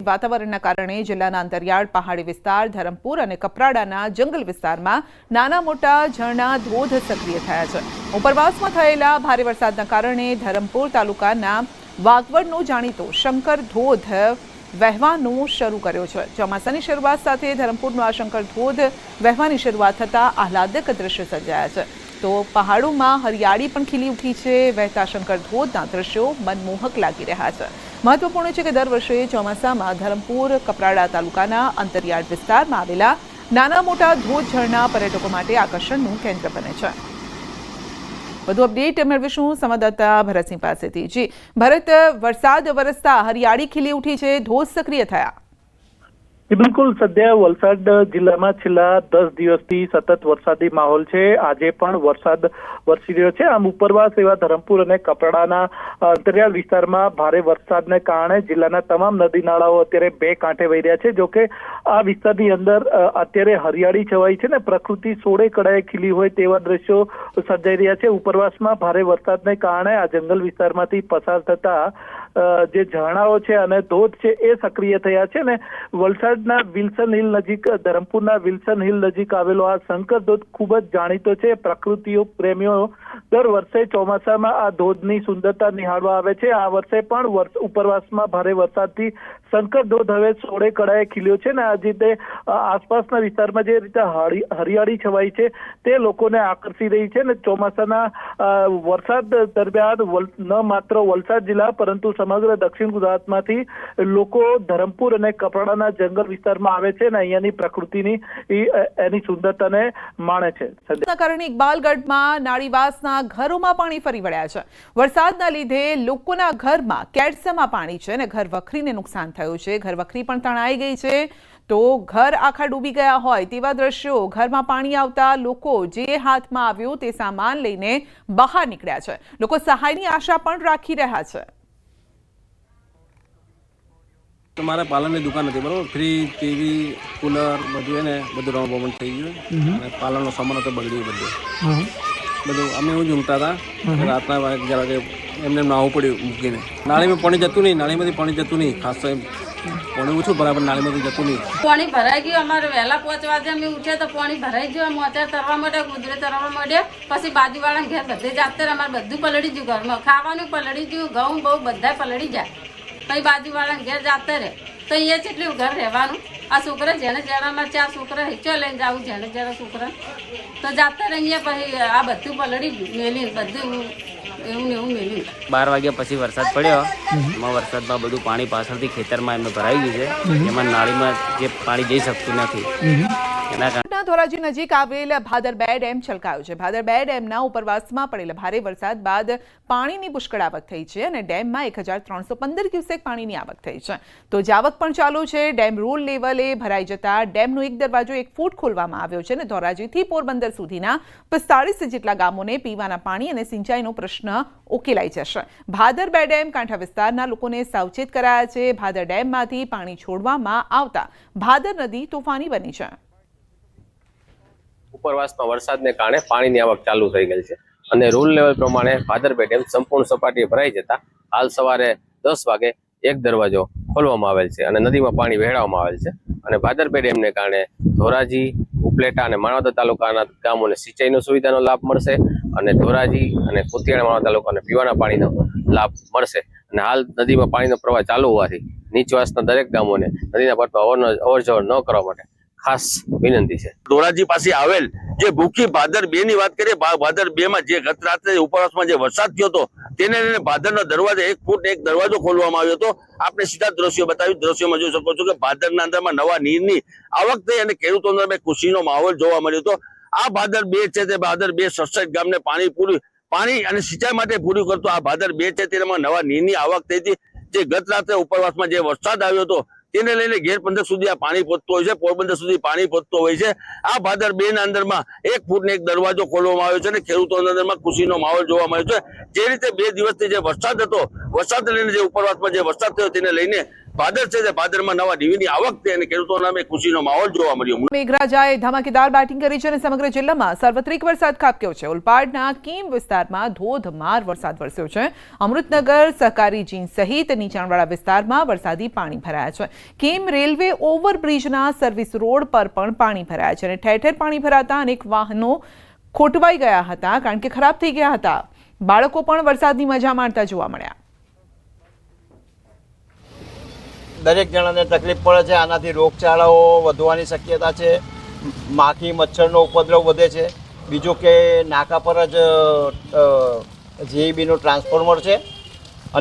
વાતાવરણના કારણે જિલ્લાના અંતરિયાળ પહાડી વિસ્તાર ધરમપુર અને કપરાડાના જંગલ વિસ્તારમાં નાના મોટા ઝરણા ધોધ સક્રિય થયા છે। ઉપરવાસમાં થયેલા ભારે વરસાદના કારણે ધરમપુર તાલુકાના વાગવડનો જાણીતો શંકર ધોધ વહેવાનું શરૂ કર્યો છે। ચોમાસાની શરૂઆત સાથે ધરમપુરનો આ શંકર ધોધ વહેવાની શરૂઆત થતાં આહલાદક દ્રશ્ય સર્જાયા છે। તો પહાડોમાં હરિયાળી પણ ખીલી ઉઠી છે। વહેતા શંકર ધોધના દ્રશ્યો મનમોહક લાગી રહ્યા છે। મહત્વપૂર્ણ છે કે દર વર્ષે ચોમાસામાં ધરમપુર કપરાડા તાલુકાના અંતરિયાળ વિસ્તારમાં આવેલા નાના મોટા ધોધ ઝરણા પર્યટકો માટે આકર્ષણનું કેન્દ્ર બને છે। વધુ અપડેટ મેળવીશું સંવાદદાતા ભરતસિંહ પાસેથી। જી ભરત, વરસાદ વરસતા હરિયાળી ખીલી ઉઠી છે, ધોધ સક્રિય થયા। बिल्कुल सद्या वलसाड जिल्ला में छेल्ला 10 दिवसथी सतत वरसादी माहोल है। आज पण वरसाद वरसी रह्यो छे। आम उपरवास एवा धरमपुर अने कपराडाना अंतरियाळ विस्तारमां भारे वरसादने कारणे जिल्लाना तमाम नदी नाळाओ अत्यारे बे कांठे वही रह्या छे। जो के आ विस्तारनी अंदर अत्यारे हरियाળી छवाई छे ने प्रकृति सोळे कड़ाए खीली होय तेवा दृश्यो सर्जाई रह्या छे। उपरवासमां भारे वरसादने कारणे आ जंगल विस्तारमांथी पसार थता जे झरणाओ छे अने धोध छे ए सक्रिय थया छे ने वलसाडना विल्सन हिल नजीक धरमपुરના विल्सन हिल नजीक आवेलो आ शंकर धोध खूब ज जाणीतो छे। प्रकृतिओ प्रेमीओ दर वर्षे ચોમાસામાં आ धोधनी सुंदरता निहाळवा आवे छे। आ वर्षे पण उपरवासमां भारे वरसादथी शंकर धोध हवे सोळे कड़ाए खील्यो छे ने आज रीते आसपासना विस्तारमां जे रीते हरियाળી छवाई छे ते लोकोने आकर्षी रही छे ने ચોમાસાના वरसाद दरमियान न मात्र वलसाड जिल्ला परंतु समग्र दक्षिण गुजरातमांथी लोको धरमपुर अने कपराडाना जंगल विस्तारमां आवे छे ने अहींयानी प्रकृतिनी एनी सुंदरताने माणे छे। તેના કારણે ઇકબાલગઢમાં નાળીવાસના ઘરોમાં પાણી ફરી વળ્યા છે। વરસાદના લીધે લોકોના ઘરમાં કેડસમાં પાણી છે અને ઘર વખરીને નુકસાન થયું છે। ઘર વખરી પણ તણાઈ ગઈ છે। તો ઘર આખા ડૂબી ગયા હોય તેવા દ્રશ્યો, ઘરમાં પાણી આવતા લોકો જે હાથમાં આવ્યું તે સામાન લઈને બહાર નીકળ્યા છે। લોકો સહાયની આશા પણ રાખી રહ્યા છે। મારે પાલનની દુકાન હતી, બરાબર? ફ્રીજ, ટીવી, કુલર બધું એને બધું રમણ થઈ ગયું અને પાલનનો સામાન હતો બગડ્યું બધું। અમે એવું જ ઊંઘતા હતા, રાતના જરા એમને નાવું પડ્યું મૂકીને। નાળીમાં પાણી જતું નહીં, નાળીમાંથી પાણી જતું નહીં, ખાસ તો પાણી ઓછું બરાબર નાળીમાંથી જતું નહીં। પાણી ભરાઈ ગયું। અમારે વહેલા 5 વાગે અમે ઉઠ્યા તો પાણી ભરાઈ ગયું। મોચા તરવા માંડ્યા, ગુદરે તરવા માંડ્યા। પછી બાજુવાળા ઘેર બધે જાતે અમારે બધું પલળી ગયું। ઘરમાં ખાવાનું પલળી ગયું, ઘઉં બહુ બધા પલળી જાય। પછી બાજુવાળા ઘેર જાતે રહે તો અહીંયા જેટલું ઘર રહેવાનું। આ છોકરા જેને જેનામાં 4 છોકરા હિચો લઈને જાવું, જેને જેના છોકરા તો જાતે રહીએ। પછી આ બધું પલળી ગયું, મેલી બધું એવું ને એવું મેલી। 12 વાગ્યા પછી વરસાદ પડ્યો। એમાં વરસાદમાં બધું પાણી પાછળથી ખેતરમાં એમને ભરાઈ ગયું છે। એમાં નાળીમાં જે પાણી જઈ શકતું નથી એના કારણે ધોરાજી નજીક આવેલ ભાદર 2 ડેમ છલકાયો છે। ભાદર 2 ડેમના ઉપરવાસમાં પડેલા ભારે વરસાદ બાદ પાણીની પુષ્કળ આવક થઈ છે અને ડેમમાં 1315 ક્યુસેક પાણીની આવક થઈ છે। તો જાવક પણ ચાલુ છે। ડેમ રોડ લેવલે ભરાઈ જતા ડેમનો એક દરવાજો 1 ફૂટ ખોલવામાં આવ્યો છે અને ધોરાજીથી પોરબંદર સુધીના 45 જેટલા ગામોને પીવાના પાણી અને સિંચાઈનો પ્રશ્ન ઉકેલાઈ જશે। ભાદર 2 ડેમ કાંઠા વિસ્તારના લોકોને સાવચેત કરાયા છે। ભાદર ડેમમાંથી પાણી છોડવામાં આવતા ભાદર નદી તોફાની બની છે। ઉપરવાસમાં વરસાદને કારણે પાણીની આવક ચાલુ થઈ ગઈ છે અને રૂલ લેવલ પ્રમાણે ભાદર 2 ડેમ સંપૂર્ણ સપાટીએ ભરાઈ જતા હાલ સવારે 10 વાગે એક દરવાજો ખોલવામાં આવેલ છે અને નદીમાં પાણી વહેરાવવામાં આવેલ છે અને ભાદર 2 ડેમને કારણે ધોરાજી, ઉપલેટા અને માણાવદર તાલુકાના ગામોને સિંચાઈનો સુવિધાનો લાભ મળશે અને ધોરાજી અને કુતિયાણા માણાવદર તાલુકાને પીવાના પાણીનો લાભ મળશે અને હાલ નદીમાં પાણીનો પ્રવાહ ચાલુ હોવાથી નીચવાસના દરેક ગામોને નદીના પટમાં અવરજવર ન કરવા માટે ખાસ વિનંતી છે। ધોરાજી પાસે આવેલ જે ભૂખી ભાદર 2 ની વાત કરીએ, ભાદર 2 માં જે ગત રાત્રે ઉપરવાસમાં જે વરસાદ થયો હતો તેને લઈને ભાદરના દરવાજા 1 ફૂટ એક દરવાજો ખોલવામાં આવ્યો હતો। આપણે સીધા દ્રશ્યો બતાવ્યું। દ્રશ્યોમાં જોઈ શકો છો કે ભાદરના અંદરમાં નવા નીરની આવક થઈ અને ખેડૂતોને ખુશીનો માહોલ જોવા મળ્યો હતો। આ ભાદર 2 છે તે ભાદર 2 67 ગામને પાણી અને સિંચાઈ માટે પૂરું કરતો આ ભાદર 2 છે તેમાં નવા નીરની આવક થઈ હતી। જે ગત રાત્રે ઉપરવાસમાં જે વરસાદ આવ્યો હતો તેને લઈને ઘેર 15 સુધી આ પાણી પહોંચતું હોય છે, પોરબંદર સુધી પાણી પહોંચતું હોય છે। આ ભાદર 2 ના અંદરમાં 1 ફૂટનો એક દરવાજો ખોલવામાં આવ્યો છે અને ખેડૂતોના અંદરમાં ખુશીનો માહોલ જોવા મળ્યો છે। જે રીતે 2 દિવસથી જે વરસાદ હતો, વરસાદને લઈને જે ઉપરવાસમાં જે વરસાદ થયો તેને લઈને ભાદર છે તે ભાદરમાં નવા ડીવીની આવક થઈ અને ખેડૂતોના ખુશીનો માહોલ જોવા મળ્યો. મેઘરાજાએ ધમાકેદાર બેટિંગ કરી છે અને સમગ્ર જિલ્લામાં સાર્વત્રિક વરસાદ ખાબક્યો છે. ઓલપાડના કીમ વિસ્તારમાં ધોધમાર વરસાદ વરસ્યો છે. અમૃતનગર, સહકારી જીન સહિત નીચાણવાળા વિસ્તારમાં વરસાદી પાણી ભરાયા છે. કીમ રેલવે ઓવરબ્રિજના સર્વિસ રોડ પર પણ પાણી ભરાયા છે અને ઠેર ઠેર પાણી ભરાતા અનેક વાહનો ખોટવાઈ ગયા હતા કારણ કે ખરાબ થઈ ગયા હતા. બાળકો પણ વરસાદની મજા માણતા જોવા મળ્યા. દરેક જણાને તકલીફ પડે છે. આનાથી રોગચાળાઓ વધવાની શક્યતા છે. માખી મચ્છરનો ઉપદ્રવ વધે છે. બીજું કે નાકા પર જ જેઈબીનું ટ્રાન્સફોર્મર છે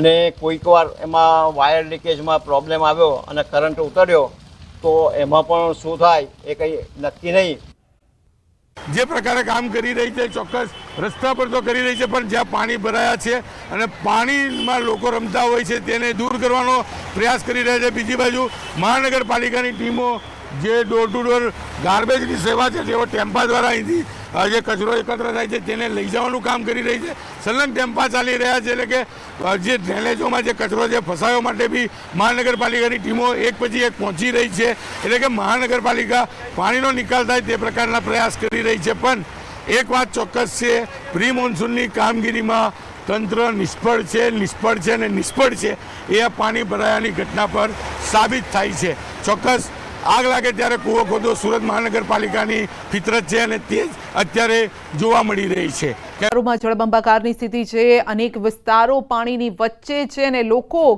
અને કોઈક વાર એમાં વાયર લીકેજમાં પ્રોબ્લેમ આવ્યો અને કરંટ ઉતર્યો તો એમાં પણ શું થાય એ કંઈ નક્કી નહીં. જે પ્રકારે કામ કરી રહી છે ચોક્કસ રસ્તા પર તો કરી રહી છે, પણ જ્યાં પાણી ભરાયા છે અને પાણીમાં લોકો રમતા હોય છે તેને દૂર કરવાનો પ્રયાસ કરી રહ્યા છે. બીજી બાજુ મહાનગરપાલિકાની ટીમો જે ડોર ટુ ડોર ગાર્બેજની સેવા છે તેઓ ટેમ્પા દ્વારા અહીંથી જે કચરો એકત્ર થાય છે તેને લઈ જવાનું કામ કરી રહી છે. સલંગ ટેમ્પા ચાલી રહ્યા છે, એટલે કે જે ડ્રેનેજોમાં જે કચરો છે ફસાવા માટે બી મહાનગરપાલિકાની ટીમો એક પછી એક પહોંચી રહી છે. એટલે કે મહાનગરપાલિકા પાણીનો નિકાલ થાય તે પ્રકારના પ્રયાસ કરી રહી છે. પણ એક વાત ચોક્કસ છે, પ્રી મોન્સૂનની કામગીરીમાં તંત્ર નિષ્ફળ છે અને નિષ્ફળ છે એ આ પાણી ભરાયાની ઘટના પર સાબિત થાય છે. ચોક્કસ આગ લાગે ત્યારે કૂવો ખોદો સુરત મહાનગરપાલિકાની ફિતરત છે અને તે જ અત્યારે જોવા મળી રહી છે. શહેરોમાં જળબંબાકારની સ્થિતિ છે. અનેક વિસ્તારો પાણીની વચ્ચે છે અને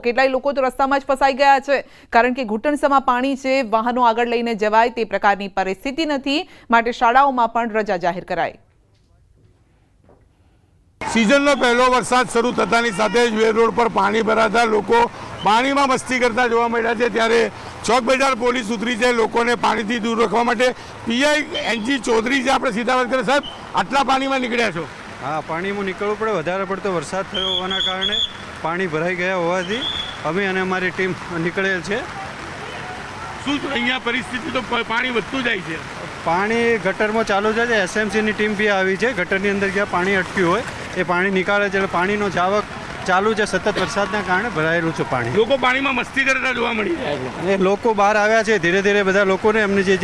કેટલાય લોકો તો રસ્તામાં જ ફસાઈ ગયા છે કારણ કે ઘૂંટણસમાં પાણી છે. વાહનો આગળ લઈને જવાય તે પ્રકારની પરિસ્થિતિ નથી, માટે શાળાઓમાં પણ રજા જાહેર કરાઈ. સિઝનનો પહેલો વરસાદ શરૂ થતાની સાથે જ વેર રોડ પર પાણી ભરાતા લોકો પાણીમાં મસ્તી કરતા જોવા મળ્યા છે. ત્યારે ચોક બજાર પોલીસ ઉતરી છે લોકોને પાણીથી દૂર રાખવા માટે. પીઆઈ એનજી ચૌધરી છે, આપણે સીધા વાત કરીએ. સાહેબ, આટલા પાણીમાં નીકળ્યા છો? હા, પાણીમાં નીકળવું પડે. વધારે પડતો વરસાદ થયો હોવાના કારણે પાણી ભરાઈ ગયા હોવાથી અમે અને અમારી ટીમ નીકળેલ છે. શું અહીંયા પરિસ્થિતિ તો પાણી વધતું જાય છે? પાણી ગટરમાં ચાલુ છે. એસએમસીની ટીમ બી આવી છે. ગટરની અંદર જ્યાં પાણી અટક્યું હોય એ પાણી નીકાળે છે. એટલે પાણીનો જાવક ચાલુ છે. સતત વરસાદના કારણે ભરાયેલું છે પાણી. લોકો પાણીમાં મસ્તી કરતા જોવા મળી રહ્યા છે. એ લોકો બહાર આવ્યા છે. ધીરે ધીરે બધા લોકોને એમને જે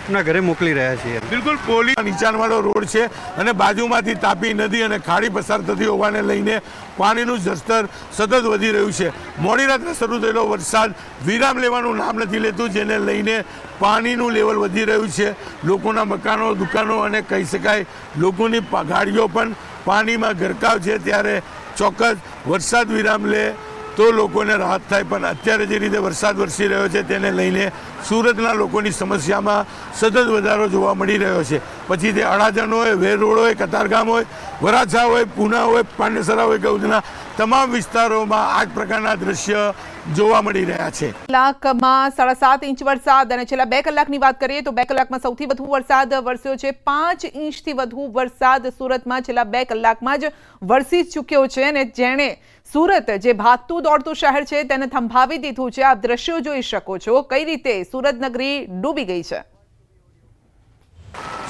એમના ઘરે મોકલી રહ્યા છીએ. બિલકુલ પોલીસ નીચાણવાળો રોડ છે અને બાજુમાંથી તાપી નદી અને ખાડી પસાર થતી હોવાને લઈને પાણીનું જળસ્તર સતત વધી રહ્યું છે. મોડી રાત્રે શરૂ થયેલો વરસાદ વિરામ લેવાનું નામ નથી લેતું, જેને લઈને પાણીનું લેવલ વધી રહ્યું છે. લોકોના મકાનો, દુકાનો અને કહી શકાય લોકોની ગાડીઓ પણ પાણીમાં ગરકાવ છે. ત્યારે ચોક્કસ વરસાદ વિરામ લે તો લોકોને રાહત થાય, પણ અત્યારે જે રીતે વરસાદ વરસી રહ્યો છે તેને લઈને સુરતના લોકોની સમસ્યામાં સતત વધારો જોવા મળી રહ્યો છે. પછી તે અડાજણ હોય, વેર રોડ હોય, કતારગામ હોય, વરાછા હોય, પૂના હોય, પાંડેસરા હોય કે ઉધના, તમામ વિસ્તારોમાં આ જ પ્રકારના દ્રશ્ય જોવા મળી રહ્યા છે. કલાકમાં 7.5 ઇંચ વરસાદ અને છેલ્લા 2 કલાકની વાત કરીએ તો 2 કલાકમાં સૌથી વધુ વરસાદ વરસ્યો છે. 5 ઇંચથી વધુ વરસાદ સુરતમાં છેલ્લા 2 કલાકમાં જ વરસી ચૂક્યો છે અને જેણે સુરત જે ભાગતું દોડતું શહેર છે તેને થંભાવી દીધું છે. આપ દ્રશ્યો જોઈ શકો છો કઈ રીતે સુરત નગરી ડૂબી ગઈ છે.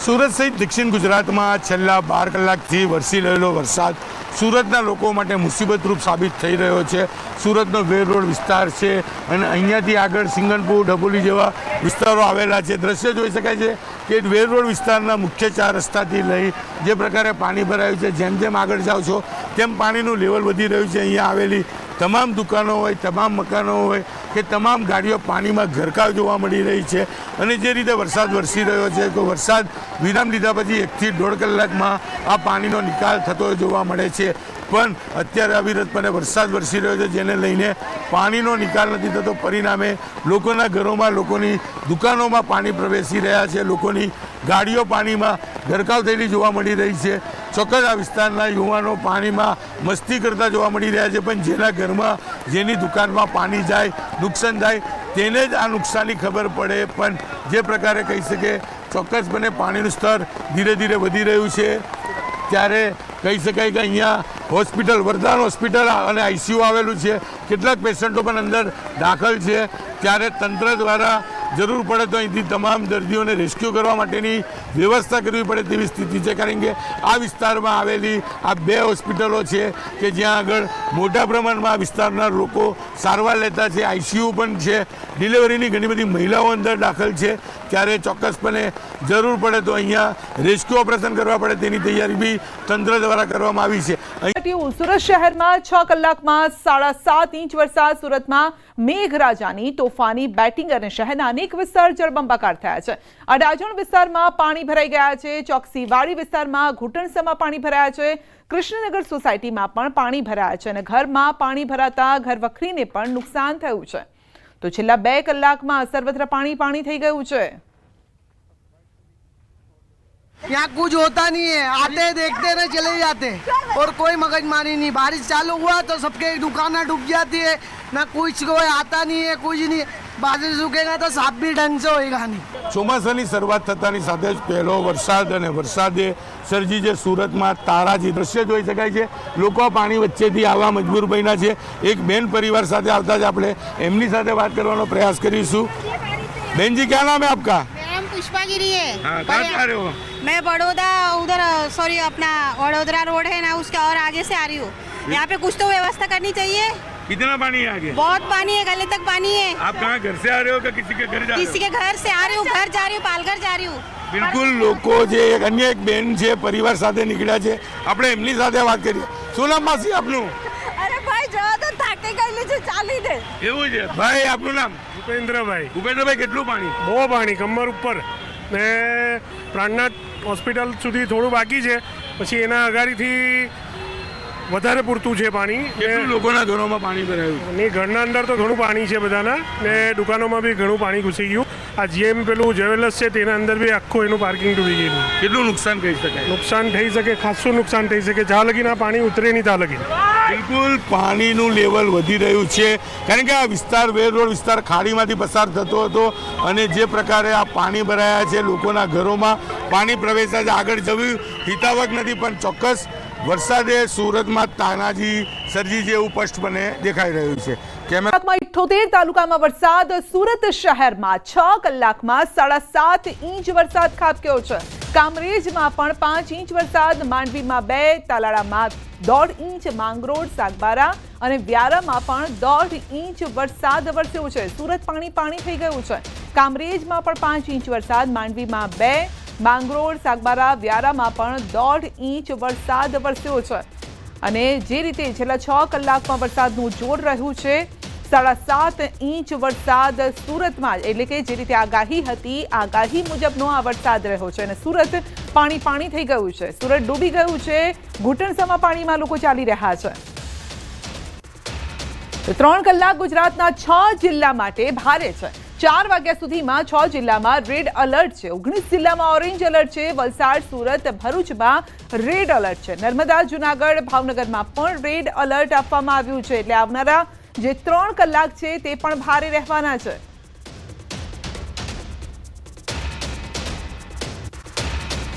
સુરત સહિત દક્ષિણ ગુજરાતમાં છેલ્લા 12 કલાકથી વરસી રહેલો વરસાદ સુરતના લોકો માટે મુસીબતરૂપ સાબિત થઈ રહ્યો છે. સુરતનો વેર રોડ વિસ્તાર છે અને અહીંયાથી આગળ સિંગણપુર, ડભોલી જેવા વિસ્તારો આવેલા છે. દ્રશ્ય જોઈ શકાય છે કે વેર રોડ વિસ્તારના મુખ્ય 4 રસ્તાથી લઈ જે પ્રકારે પાણી ભરાયું છે, જેમ જેમ આગળ જાઓ છો તેમ પાણીનું લેવલ વધી રહ્યું છે. અહીંયા આવેલી તમામ દુકાનો હોય, તમામ મકાનો હોય કે તમામ ગાડીઓ પાણીમાં ગરકાવ જોવા મળી રહી છે. અને જે રીતે વરસાદ વરસી રહ્યો છે તો વરસાદ વિરામ લીધા પછી 1 થી 1.5 કલાકમાં આ પાણીનો નિકાલ થતો જોવા મળે છે. પણ અત્યારે અવિરતપણે વરસાદ વરસી રહ્યો છે, જેને લઈને પાણીનો નિકાલ નથી થતો. પરિણામે લોકોના ઘરોમાં, લોકોની દુકાનોમાં પાણી પ્રવેશી રહ્યા છે. લોકોની ગાડીઓ પાણીમાં ગરકાવ થયેલી જોવા મળી રહી છે. ચોક્કસ આ વિસ્તારના યુવાનો પાણીમાં મસ્તી કરતા જોવા મળી રહ્યા છે, પણ જેના ઘરમાં, જેની દુકાનમાં પાણી જાય, નુકસાન થાય તેને જ આ નુકસાનની ખબર પડે. પણ જે પ્રકારે કહી શકે ચોક્કસપણે પાણીનું સ્તર ધીરે ધીરે વધી રહ્યું છે. ત્યારે કહી શકાય કે અહીંયા હોસ્પિટલ, વરદાન હોસ્પિટલ અને આઈસીયુ આવેલું છે. કેટલાક પેશન્ટો પણ અંદર દાખલ છે. ત્યારે તંત્ર દ્વારા જરૂર પડે તો અહીંથી તમામ દર્દીઓને રેસ્ક્યુ કરવા માટેની વ્યવસ્થા કરવી પડે તેવી સ્થિતિ છે, કારણ કે આ વિસ્તારમાં આવેલી આ 2 હોસ્પિટલો છે કે જ્યાં આગળ મોટા પ્રમાણમાં આ વિસ્તારના લોકો સારવાર લેતા છે, આઈસીયુ પણ છે, ડિલિવરીની ઘણી બધી મહિલાઓ અંદર દાખલ છે, ત્યારે ચોક્કસપણે જરૂર પડે તો અહીંયા રેસ્ક્યુ ઓપરેશન કરવા પડે તેની તૈયારી બી તંત્ર દ્વારા કરવામાં આવી છે. સુરત શહેરમાં 6 કલાકમાં 7.5 ઇંચ વરસાદ. સુરતમાં મેઘરાજાની તોફાની બેટિંગ અને શહેરના અનેક વિસ્તાર જળબંબાકાર થયા છે. અડાજણ વિસ્તારમાં પાણી ભરાઈ ગયા છે. ચોકસીવાડી વિસ્તારમાં ઘૂંટણસમાં પાણી ભરાયા છે. કૃષ્ણનગર સોસાયટીમાં પણ પાણી ભરાયા છે અને ઘરમાં પાણી ભરાતા ઘર વખરીને પણ નુકસાન થયું છે. તો છેલ્લા 2 કલાકમાં સર્વત્ર પાણી થઈ ગયું છે. यहाँ कुछ होता नहीं है, आते देखते रहे चले जाते और कोई मगजमारी नहीं. बारिश चालू हुआ तो सबके दुकानें डूब जाती है, ना कुछ कोई आता नहीं है, कुछ नहीं. बारिश रुकेगा तो साफ भी ढंग से होएगा नहीं. ચોમાસાની શરૂઆત થતાની સાથે જ પહેલો વરસાદ અને વરસાદે સર્જી જે સુરતમાં તારાજી દ્રશ્ય જોઈ શકાય છે. લોકો પાણી વચ્ચેથી આવવા મજબૂર બન્યા છે. એક બેન પરિવાર સાથે આવતા જ આપણે એમની સાથે વાત કરવાનો પ્રયાસ કરીશું. બેન જી, क्या नाम है आपका? पुष्पा गिरी है. हाँ, कहाँ से आ रहे हो? मैं बड़ौदा उधर सॉरी अपना वडोदरा रोड है ना उसके और आगे से आ रही हूँ. यहाँ पे कुछ तो व्यवस्था करनी चाहिए. कितना पानी है आगे? बहुत पानी है, गले तक पानी है. आप कहाँ घर से आ रहे हो कि किसी के घर जा रहे हो? किसी के घर से आ रही हूँ, घर जा रही हूँ, पालघर जा रही हूँ. બિલકુલ લોકો જે અન્ય એક બેન છે પરિવાર સાથે નીકળ્યા છે, આપણે એમની સાથે વાત કરીએ. શું નામ માસી આપનું? અરે ભાઈ જવા તો થાકી ગયેલી છે ચાલીને. એવું છે ભાઈ, આપનું નામ? ભૂપેન્દ્રભાઈ. ભૂપેન્દ્રભાઈ, કેટલું પાણી? બહુ પાણી, કમર ઉપર ને પ્રાણનાથ હોસ્પિટલ સુધી થોડું બાકી છે, પછી એના અગાડીથી વધારે પૂરતું છે પાણી. કેટલું લોકોના ઘરોમાં પાણી ભરાયું? ને ઘરના અંદર તો ઘણું પાણી છે બધાના, ને દુકાનોમાં બી ઘણું પાણી ઘૂસી ગયું. આ જીએમ પેલું જ્વેલર્સ છે તેના અંદર બી આખું એનું પાર્કિંગ ડૂબી ગયેલું. કેટલું નુકસાન કહી શકાય? નુકસાન થઈ શકે, ખાસું નુકસાન થઈ શકે. જ્યાં લગીને આ પાણી ઉતરે નહીં ત્યાં લગીને. બિલકુલ પાણીનું લેવલ વધી રહ્યું છે, કારણ કે આ વિસ્તાર વેર રોડ વિસ્તાર ખાડીમાંથી પસાર થતો હતો અને જે પ્રકારે આ પાણી ભરાયા છે, લોકોના ઘરોમાં પાણી પ્રવેશા છે. આગળ જવું હિતાવક નથી, પણ ચોક્કસ વરસાદે સુરતમાં તાનાજી સર્જી જેવું સ્પષ્ટપણે દેખાઈ રહ્યું છે. 78 તાલુકામાં વરસાદ. સુરત શહેરમાં 6 કલાકમાં 7.5 ઇંચ વરસાદ ખાબક્યો છે. કામરેજમાં પણ 5 ઇંચ વરસાદ, માંડવીમાં 2, તાલાળામાં 1.5 ઇંચ, માંગરોળ, સાગબારા અને વ્યારામાં પણ 1.5 ઇંચ વરસાદ વરસ્યો છે. સુરત પાણી થઈ ગયું છે. કામરેજમાં પણ 5 ઇંચ વરસાદ, માંડવીમાં 2, માંગરોળ, સાગબારા, વ્યારામાં પણ 1.5 ઇંચ વરસાદ વરસ્યો છે. અને જે રીતે છેલ્લા 6 કલાકમાં વરસાદનું જોર રહ્યું છે, 7.5 ઇંચ વરસાદ સુરતમાં, એટલે કે જે રીતે આગાહી હતી આગાહી મુજબનો આ વરસાદ રહ્યો છે અને સુરત પાણી થઈ ગયું છે. સુરત ડૂબી ગયું છે. ઘૂંટણસમાં પાણીમાં લોકો ચાલી રહ્યા છે. 3 કલાક ગુજરાતના 6 જિલ્લા માટે ભારે છે. 4 વાગ્યા સુધીમાં 6 જિલ્લામાં રેડ એલર્ટ છે. 19 જિલ્લામાં ઓરેન્જ એલર્ટ છે. વલસાડ, સુરત, ભરૂચમાં રેડ એલર્ટ છે. નર્મદા, જૂનાગઢ, ભાવનગરમાં પણ રેડ એલર્ટ આપવામાં આવ્યું છે. એટલે આવનારા જે 3 કલાક છે તે પણ ભારે રહેવાના છે.